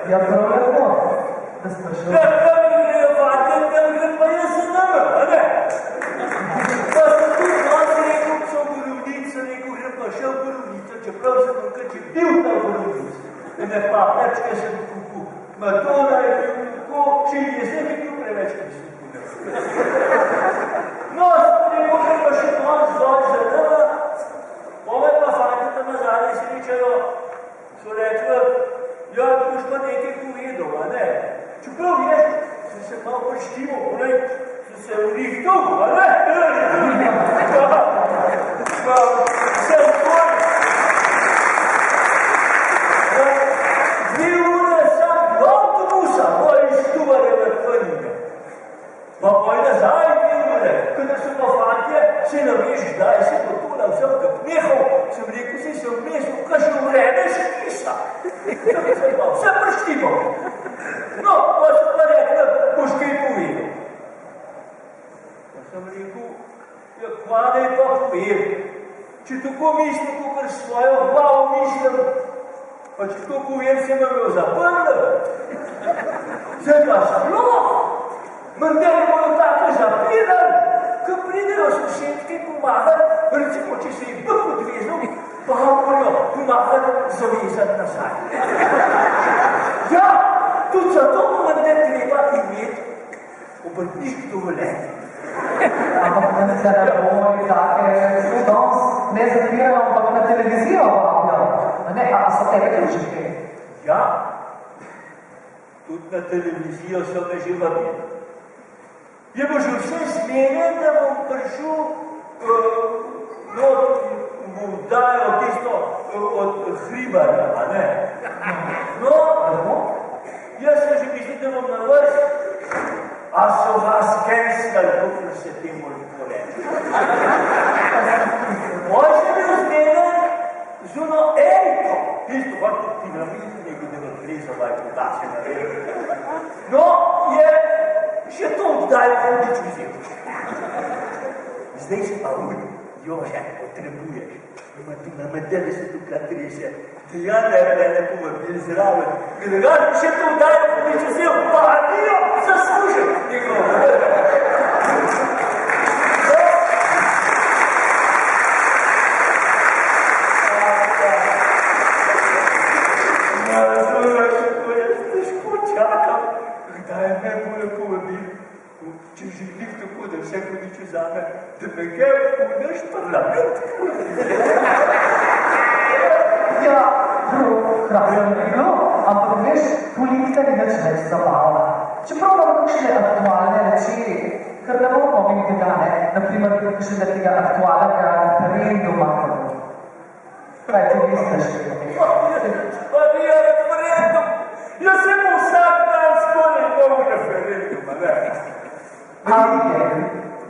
Ja, prav lepo, da sprašujem. Ja, tam grejo vate, tam gre pa jaz za nama, a ne? Pa sem tu vate rekel, so borovnice, rekel, gre pa še v borovnico, čeprav sem tukaj, če bil ta borovnic. Ne pa, večkaj sem kuku. Ma to da je bil tako, če je zdaj bil preveč, kaj sem kuku. No, ne može pa še konc dol za nama. Ove pa fajte, da me zadnje srečajo, so rekli, ja, boš pa nekaj povedal, a ne? Čeprav veš, sem se malo poštival, ponej, sem se vrihtal, a ne? Sem tvoj. 2 ure sam v avtobusa, moj štuvare v Tvrnike. Pa poj nazaj 2 ure, kada so pa fantje, se ne veš, daj se potulal, sem kak nehal, sem rekel, si se vmestil, kakšno vreme še nista. Vse prštivo. No, pa sem pa rekel, boš kaj povedal. Pa sem rekel, ja, kvadaj pa povedal. Če tako mislim, kakor svojo glavo mislim, pa če to povem, se me bil zaprl. Zdaj pa sploh. Mende ne bodo tako zapirali, ko pridejo sosedke pomagati, recimo, če se jih bih odvezal, pa morajo pomagati zavezati nazaj. Ja, tudi zato mende treba imeti obrtniški dovoljenje. Ampak ne se ne bomo in take, danes ne zapirajo, ampak na televizijo vabijo. Ne, a so tebe tudi že kaj? Ja, tudi na televizijo so me že vabili. Je bo že vse zmenjen, da bom prišel, mu dajo tisto od Hribarja, a ne? No, jaz se že mislim, da bom na vrst, a so vas kenskali, kako se temu lepo reče. Moj se bil zmenjen z ono Eriko, tisto, vrto ti na misli, nekaj da ga trezovaj podače na reči. No, je še to oddajo hodič vzel. Zdaj si pa uli, Jože, potrebuješ. Ima tu na medeli se tukaj trese. Dijana je mene povabil zraven. Gledaj, še to oddajo hodič vzel. Pa adijo, zaslužil. Nekaj. Če želim tako, da vse hodič vzame, da me kaj v naš parlament. Ja, krasno bi bilo, ampak veš, politika ni nič več zabavna. Čeprav imamo kakšne aktualne reči, kar ne bomo pomeni tega, ne? Naprimer, kakšnega tega aktualnega referenduma. Kaj ti misliš? Pa ni referendum. Jaz sem vsak dan skoraj nov referenduma, ne?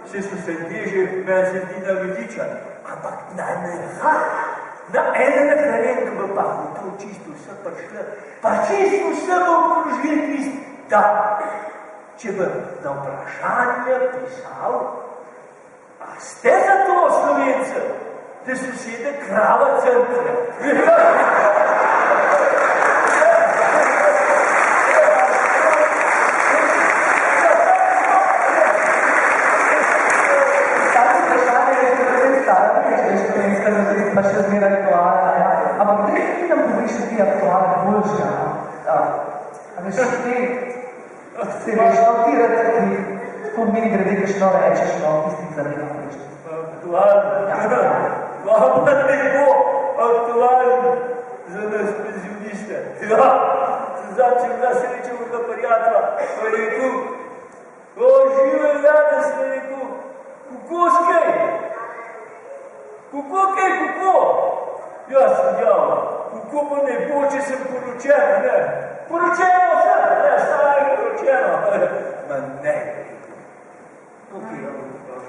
Vse so se teže, meni se zdi naveličan, ampak na en referendum pa bo to čisto vse prišlo, pa čisto vse bo obkrožil tisti, da če bi na vprašanje pisal, a ste za to Slovence, da so sede krava centra? Pa še zmeraj aktualna, ja. Ampak ne ti nam poveš, da ti je aktualna boljša. A veš, ti si veš, ti rečeš, pomeni, da nekaj no rečeš, no, tisti zaradi napriča. Aktualna? Pa ne bo aktualna za nas penzioniste. Ja, začem da se rečemo ga prijatla, pa je rekel, žive Janez, je rekel, kako skaj? Kako kaj, kako? Jaz sem javno. Kako pa ne bo, če sem poročena, ne? Poročeno sem, ne, stara je poročeno. Ma ne. Kako je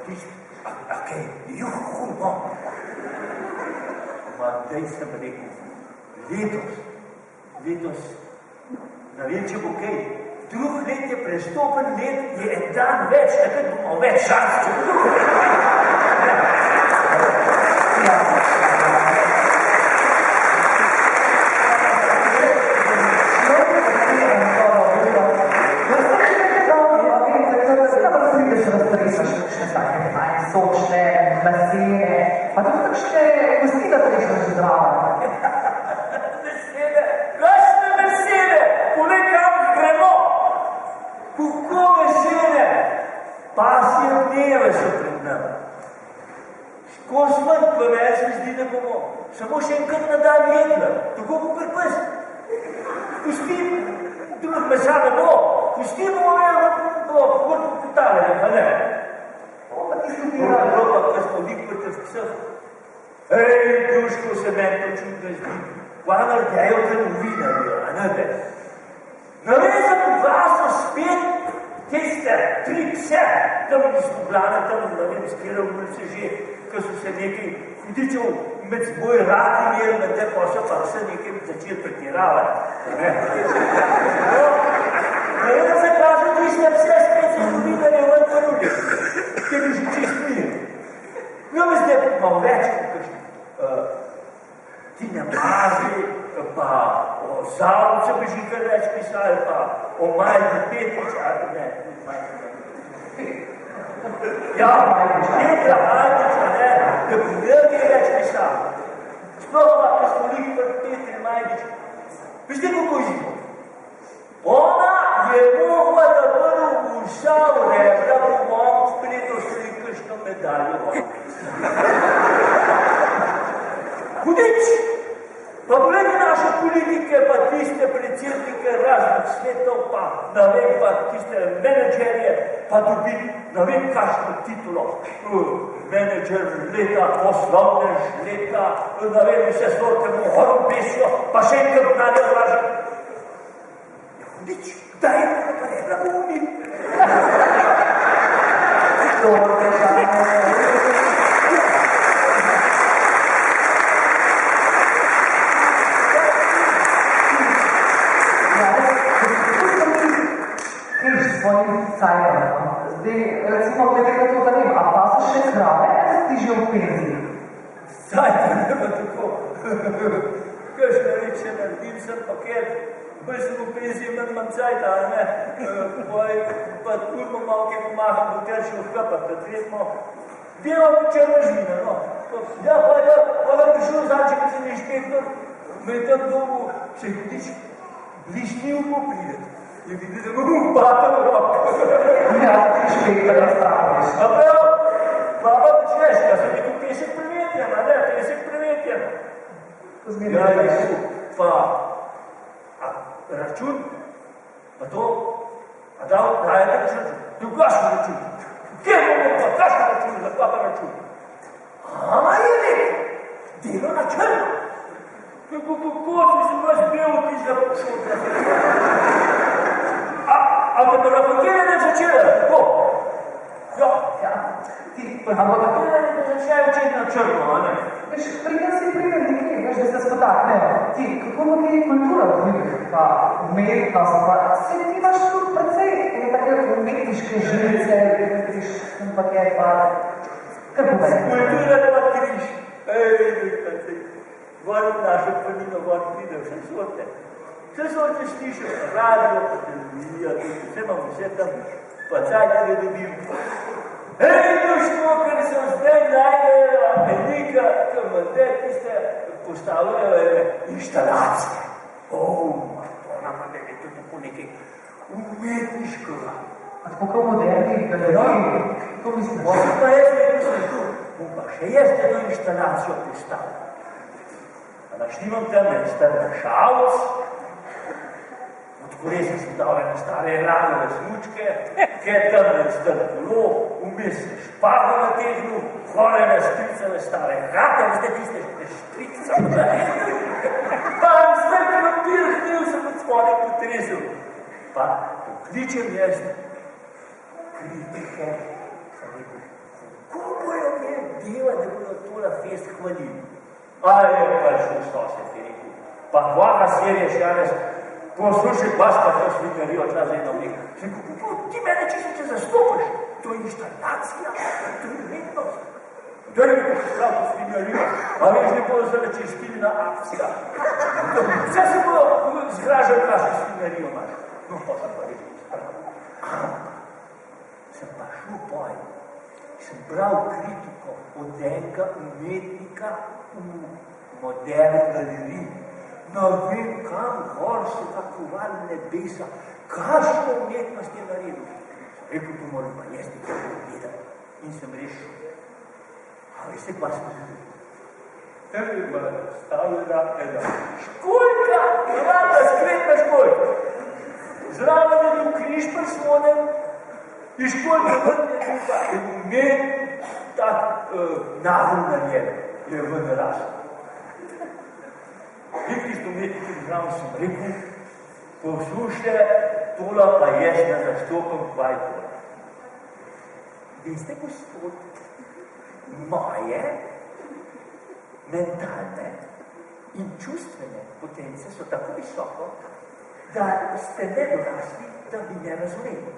tisti? A kaj, juhu, no. Ma dej sem rekel, letos, ne vem, če bo kaj, drug let je prestopen let, je en dan več, takrat bomo več šans, če bo drug let. samo še enkrat na dan jedla, tako kot pes. Pustim, drug mesa ne bo, pustim vrtu potale, pa ne. Pa ti si Druga Evropa, kar smo likvate v vseh. Ej, duško se meni to čudno zdi. Kva nardejo te novinarje, a ne te? Navezam vaso spet tiste 3 pse, tam iz Ljubljane, tam ne vem, s kjera ulice že, ko so se nekaj hudičev med seboj radi imeli, med te pa so pa vse nekaj začeli pretiravati. Navezam se kaže tiste pse spet za novinarje ven ponudili, ki bi že čist mir. No, mi zdaj malo več, Tine Mazi, pa o Zavcu bi že kar več pisali, pa o Majdi Petrič, ali ne, ja, Petra Majdiča, ne, da bi nekaj več pisali. Sploh pa, ko smo lih pri Petri Majdič, veste, kako izmo? Ona je mogla, da prvo vsa rebra po mom spletu slikašno medaljo. Hudič! Pa pogledi naše politike, pa tiste predsednike raznih svetov, pa ne vem, pa tiste menedžerje, pa dobi ne vem kakšno titulo. Menedžer leta, poslovnež leta, ne vem, vse sorte mu horom pesijo, pa še enkrat nadja vraža. Hudič, daj, pa ne bila bumi. Zdaj, recimo, glede na to, da vem, a pa so še zdrave, ali si ti že v penziji? Zdaj, ne pa tako. Kakšna reč še naredim sem paket, bolj sem v penziji, manj cajta, ne? Pa turmo malo kaj pomaham, bo ter še vhkapati, da tretmo. Delam črna žvina, no. Ja, pa da bi šel zadnji, ko sem inšpektor, me je tam dobu, še hudič, bližnji v pride. Je videl, da bom upatal v roko. Ja, ti inšpektor je spraviš. A pa jo, baba počneš, ja sem nekaj 50 prevetjem, a ne, 50 prevetjem. Ja, Jezu, pa, a račun, pa to, a daje nekaj račun, ti vkašno račun. Kje bomo pa, vkašno račun, za pa račun. A, je rekel, delo na črno. Kako si se vas bil, ti za pošel. Ampak da raportiranje ne začela, tako? Ja, ti, ampak raportiranje ne začela učiti na črno, a ne? Veš, pri nas je primer nekaj, veš, da se spotaknejo. Ti, kako ima kaj kultura v njih, pa umetnost, pa vse ti imaš tudi precej take umetniške žilice, vidiš, ampak je pa, kar povej. Kultura pa križ, Vodi našo planino, vodi pride vse sorte. Vse sorte slišajo, radio, televizija, vse imamo vse tam, pa cajte ne dobim. Duško, ker sem zdaj najdela velika, kamate, tiste postavljajo inštalacije. Ona pa ne to tako nekaj umetniškega. A tako moderni, galeriji, to mislim. Pa jaz ne mislim tu, pa še jaz eno inštalacijo postavljam. Načnimam tam en stršavc, odkore sem si dal ene stare ranove smučke, kjer tam en strkolo, vmes se špago na tehnu, horene špricane stare rate, veste tiste špricane, pa strkolo pirhnil sem od spodaj potresel. Pa pokličem jaz kritike, sem rekel, kako bojo me dela, da bojo tola fest hvalili? A je pa šel sosed, je rekel. Pa hvaka serije še Janez, poslušaj, baš pa to slikarijo, tla za eno vleko. Sem rekel, ti mene čisto če zastopaš, to je inštalacija, to je umetnost. To je rekel, prav to slikarijo, a veš, ne bodo zdaj čistilna akcija. Vse se bodo zgražali, kakšno slikarijo imaš. No, pa sem pa rekel, sem pa šel poj, sem bral kritiko od enega umetnika v moderni galeriji. Ne vem, kam gor so takovali nebesa, kakšno umetnost je naredil. Rekel, to moram pa jaz nekaj povedati. In sem rešil. A veste, kva smo naredili? Tam je bila stavljena ena školjka, rada skretna školjka. Zraven je bil križ prislonjen in školjka vrne in umen tak navod na njen je ven rasel. In tisto umetniki zraven sem rekel, poslušajte, tola pa jaz ne zastopam kvajtola. Veste, gospod, moje mentalne in čustvene potence so tako visoko, da ste nedorasli, da bi me razumeli.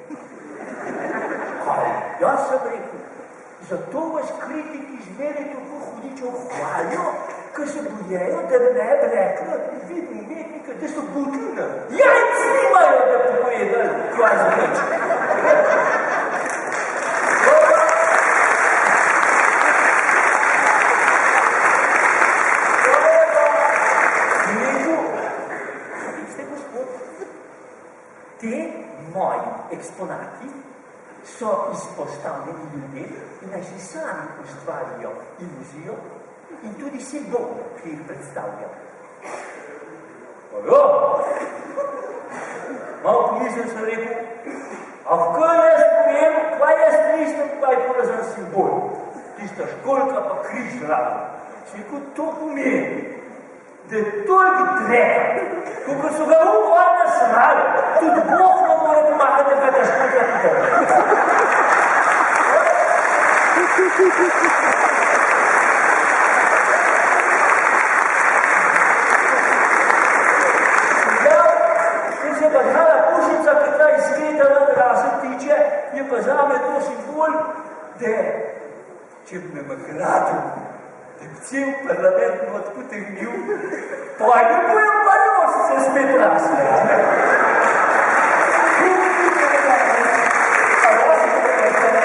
Jaz sem rekel, zato vas kritiki zmeraj tako hudičo hvalijo, ker se bojejo, da ne bi rekla, vidim umetnika, da so butline. Jajc nimajo, da povedali, kaj za nič. Eksponati so izpostavljeni ljudje in naj si sami ustvarijo iluzijo in tudi simbol, ki jih predstavlja. Alo? Malo pomislim sem rekel, a kaj jaz povem, kaj jaz mislim, kaj je porazan simbol? Tista školjka pa križ zraven. Si rekel, to pomeni, da je toliko dreka, kako so ga ukvarjali srali, tudi Bog ne more pomagati, kaj ta školjka ti dobro. Ja, če se pa znala pušica, ki ta izgleda ven rase tiče, je pa zame to simbol, da če bi me gradil, da bi cel parlament odpotegnil, pa ne bojo pa se spet rasli.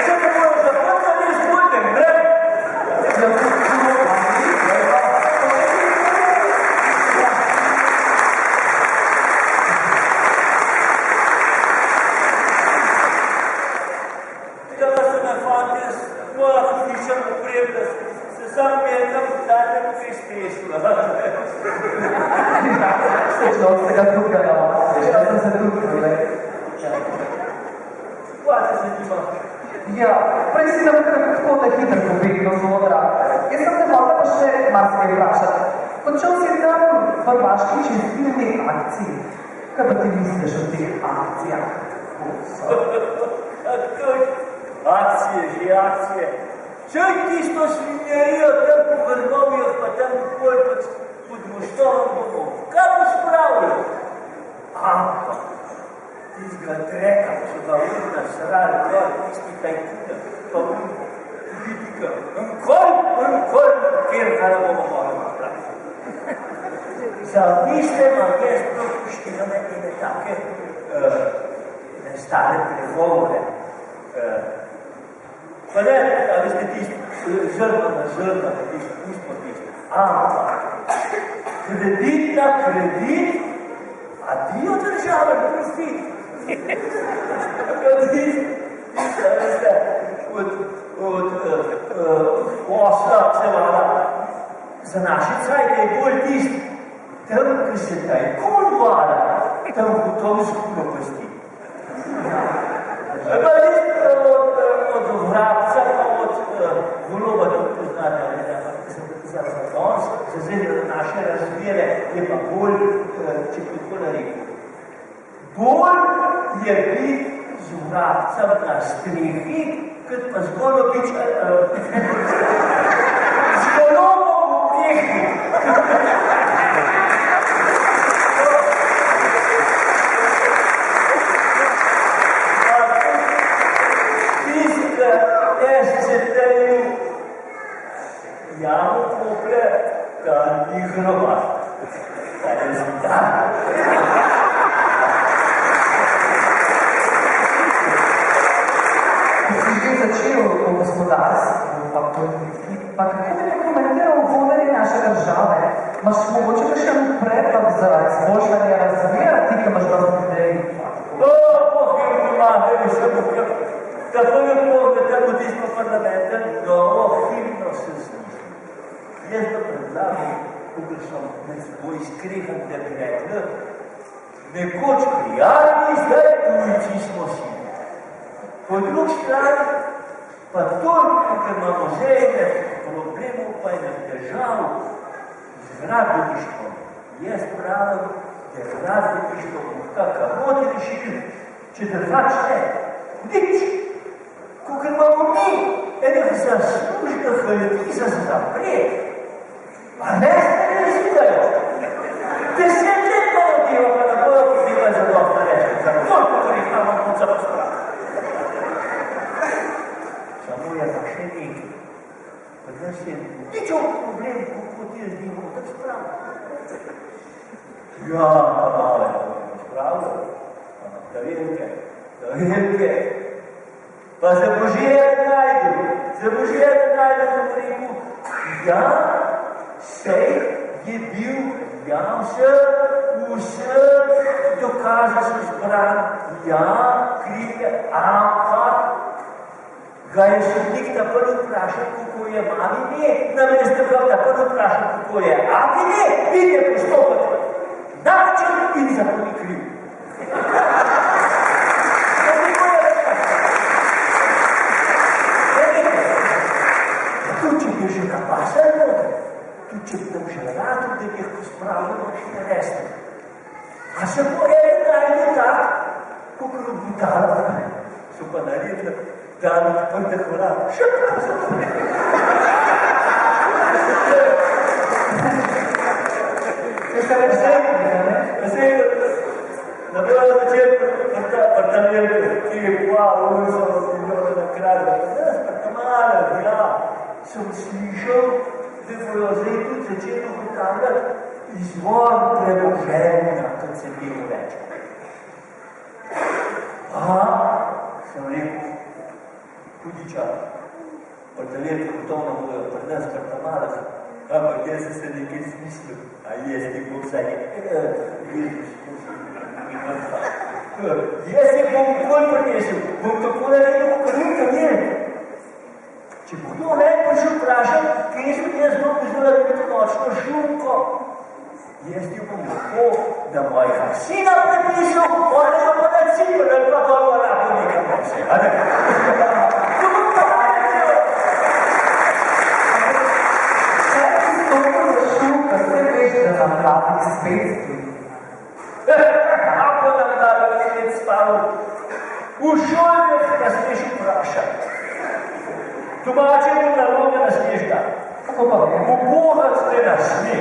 Če ne bojo zaprtali, jaz pojdem, ne? Da se me fante s moja hudičem opremlja, se sam metam, da te bo kaj stresla. Srečno od tega tukaj, jaz sem se tukaj. Kaj se zanima? Ja, prej si nam tako da hitro pobegnil z odra. Jaz sem te hotela pa še marsikaj vprašati. Končal si tam v Hrvaški čistilni akciji. Kaj pa ti misliš o teh akcijah? Akcije, že akcije. Čaj tisto svinjerijo tam po Vrnovijah, pa tam pol pod moštorom bomo. Kaj bo spravili? Ampak, tistega dreka, če ga urna srali, gor, tisti tajkuna, pa politika, nkol, kjer kaj bomo morali spraviti. Zamislite, imam jaz prav poštivane ene take stare pregovore. Pa ne, a veste tisti, žrtva na žrtva, tisti, pustimo tisti. Ampak, kredit na kredit, adijo država, profit. Kredit, veste, od posla, seveda, za naše cajke je bolj tisti, tam, ki se tajkun vara, tam gotovo skulo pasti. Pa od vrabca, pa od goloba, da poznate, za danes, za zdaj naše razmere, je pa bolj, če bi tako narekel, bolj je biti z vrabcem na strehi, kot pa z golobom v tehi. Jamo kople, da ni groba. Da je zida. Ko si že začel v gospodarstvu, pa politiki, pa kako bi komentiral vodenje naše države? Imaš mogoče pa še predlog za izboljšanje razmer, ti, ki imaš dosti idej? Tako je pogled budizma parlamenta, dobro himno se sliši. Jaz to predlagam tukaj so med seboj skrehan, da bi rekli, nekoč prijatelji, zdaj tujci smo si. Po drugi strani pa toliko, ker imamo zajne problemov, pa je težav z gradbeništvom. Jaz pravim, da je gradbeništvo kakor vodi rešitev, če da pač ne, nič. Kakor imamo mi, enih zaslužnih ljudi za zapret. A ne ste ne razvijajo. 10 let malo dela, pa ne bojo podigla za dosta reči. Za koliko, kar jih imamo konca pospraviti. Samo je pa še nekaj. Pa danes je ničov problem, kako ti ljudi bomo tako spraviti. Ja, pa malo je to spravljati. Da vidite. Pa za Božije najdu, da bo rekel, ja, sej je bil, ja, vse dokaze so zbran, ja, krive, ampak ga je sodnik takoj vprašal, kako je mami ne, namesto ga takoj vprašal, kako je ati ne, vidite postopati, način in zakoni kriv. Tudi če bi že kapasel noter, tudi če bi tam že rad, da bi jih pospravljeno še ne resno. A se bo najde tak, kakor obitala, so pa naredili, da odprtih vrat. Še prav se to ne. Kaj ste več rekli, ne? Zdaj, na bojo začetku, vrtanjelke, ki je na kraju, ja, sem slišal, da bojo zdaj tudi začeli ugotavljati izvor premoženja, kot se bilo reče. Aha, sem rekel, hudiča, vrtanjelke gotovno bojo pri nas vrtamalah, ampak jaz sem se nekaj smislil, a jaz ti bom vsaj jaz jih bom bolj prinesel, bom tako naredil, kot vrtanjelke. Če bo kdo ne prišel vprašal, kje sem jaz bom izdelal to nočno šunko, jaz ti bom lahko, da mojega sina prepisal, onega pa na cipr, ali pa dol v raku nekaj vse. To bom pa naredil. Kaj si toliko za šunka, se veš, da nam dati spet spet? Kako nam dali spet stavil? V šolnih ne smeš vprašati. Domače mu naloge ne smeš dati. Kako pa vem? V Bohac ne nasme.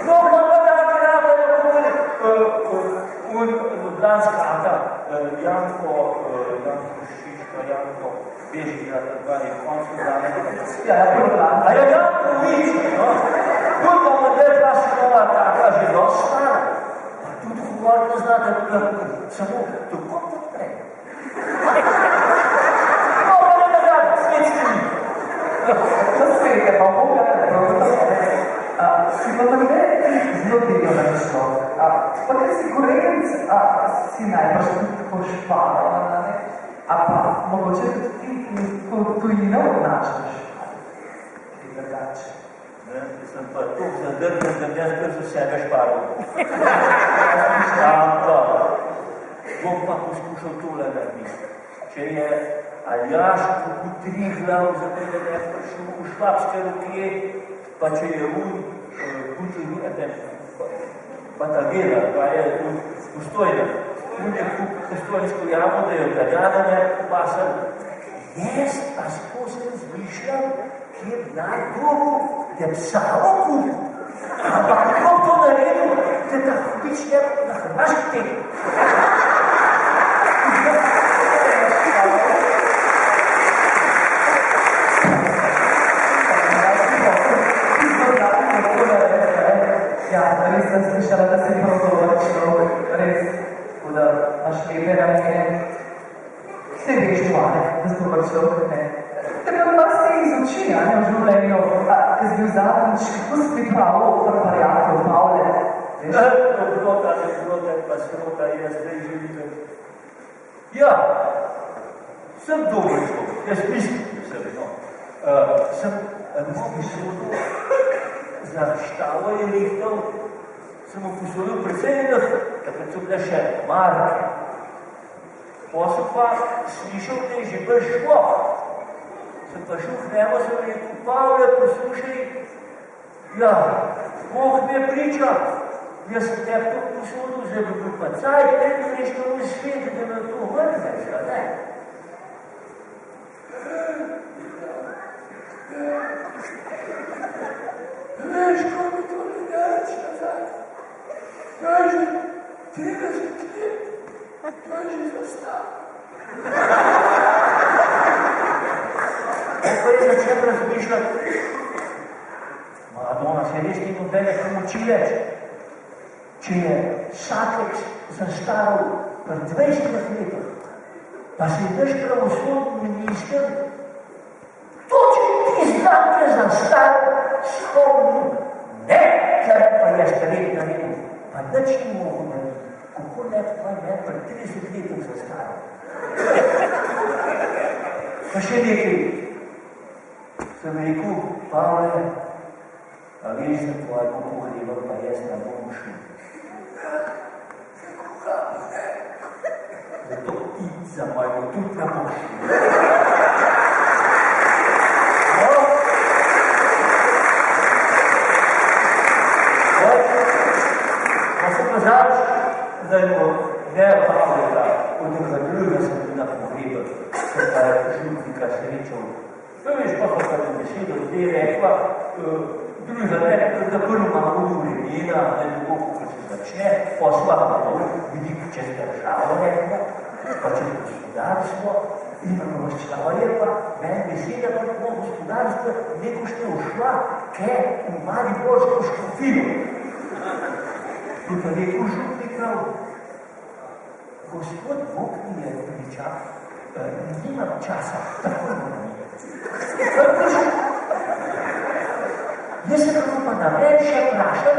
No, pa tako rada je Ljubljanska ata, Janko Šiška, Janko Bežika, dva je končno dane. Ja, problem. A je Janko Vič, no? Bolj pa model Vlasinova taka že dosti stara. Pa tudi govoriti ne zna, da lahko samo tako podpre. Spet, pa Boga ne si pa tako ne zelo tega našlo. Pa kaj si korenc, si najbrž tudi tako špala, ne? A pa mogoče tudi ti tujino odnačaš. Kaj drugače. Sem pa tukaj zadrgnil, da jaz kar za sebe šparal. Ampak bom pa poskušal tole narediti. Če je Aljaš kot Triglav, zato da ne prišel v švabske roke, pa če je pa ta vera, pa je postojna. Je postojnsko jamo, da je odgarjada ne popasal. Jaz pa skozi razmišljam, kje bi najbolj, da bi samo kupil. Ampak kako to naredil, da ta hudič ne na Hrvaški tega. Ja, res sem slišala, da si protovar človek, res, da imaš lepe namene. Vse veš, Joane, da si dober človek, ne. Tako da se izuči, ne, v življenju, ki si bil zadnjič, kako si pripravil preparjatov, Pavle, veš? Dobrota, pa srota, jaz zdaj želim. Ja, sem dober človek, jaz mislim, da sem, no. Sem, zaštavo je rihtal, sem mu posodil precej enih, takrat so bile še marke. Posel pa slišal, da je že bil šlo. Sem pa šel k njemu, sem rekel, Pavle, poslušaj, ja, Bog me priča, jaz sem te to posodil, zdaj bi bil pa caj, ne greš tomu svet, da me to vrneš, a ne? Veš, ko mi to ne reči nazaj? Kaže, 30 let, to je že zastav. Pa je začel razmišljati, Maradona se res ni nobene pomoči več. Če je Šakeč zastaral pri 20 letih, pa se je naš pravosodni minister točno tisti dan, ki je zastaral, spomnil, ne, kar pa je staret naredil, pa nič ni mogel narediti. Kako ne pa je pri 30 letih zastaral? Pa še nekaj. Sem rekel, Pavle, a veš, da tvoja pohreba pa jaz ne bom šel. Zato id za mojega tudi ne boš šel. Pa se pozabiš, da je ne Pavle, od tega druga sem bil na pohreba, sem pa župnika srečal. To veš, pa pa v besedo zdaj rekla, druga ne, da prvo imamo urejena, da je tako, ko se začne, posla pa to vidik čez državo rekla, pa čez gospodarstvo, in vrščava je pa, meni beseda pa tako gospodarstvo, neko šte ušla, kaj v Mariborsko škofijo. In pa rekel župnikov, gospod Bog mi je priča, nimam časa, tako moram je. Jaz sem pa namen še vprašal,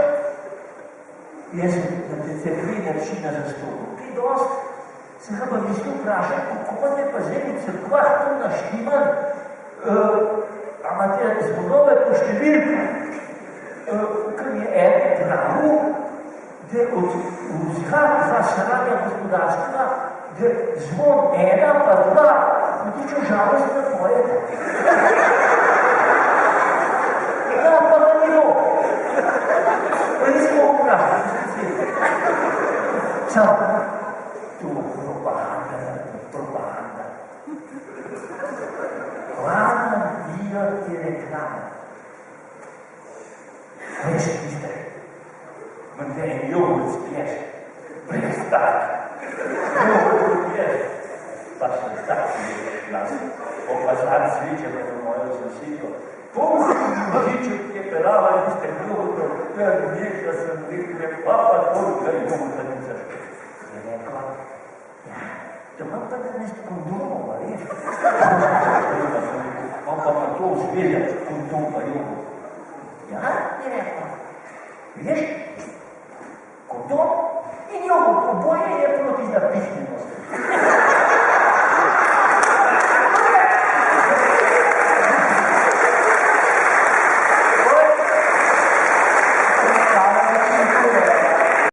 jaz sem na te dve načine zastopil. Kaj dost, sem pa mislil vprašal, kako ne pa zdaj v crkvah to naštiman, a imate zvonove po številka, kar je eden pravil, da od vzhod za sranja gospodarstva, da zvon ena pa dva, Tiče žalost na tvoje. Ja, pa da ni bilo. Pa nismo vprašali. Samo to propaganda. Glavna dio te reklame. Veš, tiste, mende je jogurt spiješ, brez tak. Jogurt spiješ. Pa sem tak glas, opazan sviče med mojo sosedjo. Vodiček je pelava in tiste jogurtov, to je ljudek, da sem rekel, papa toliko jogurta ni zašel. Je rekla, ja, to imam pa danes kondomov, a veš? Imam pa to vzveljati, kondom pa jogurt. Ja, je rekla, veš, kondom in jogurt, oboje je proti zapisni.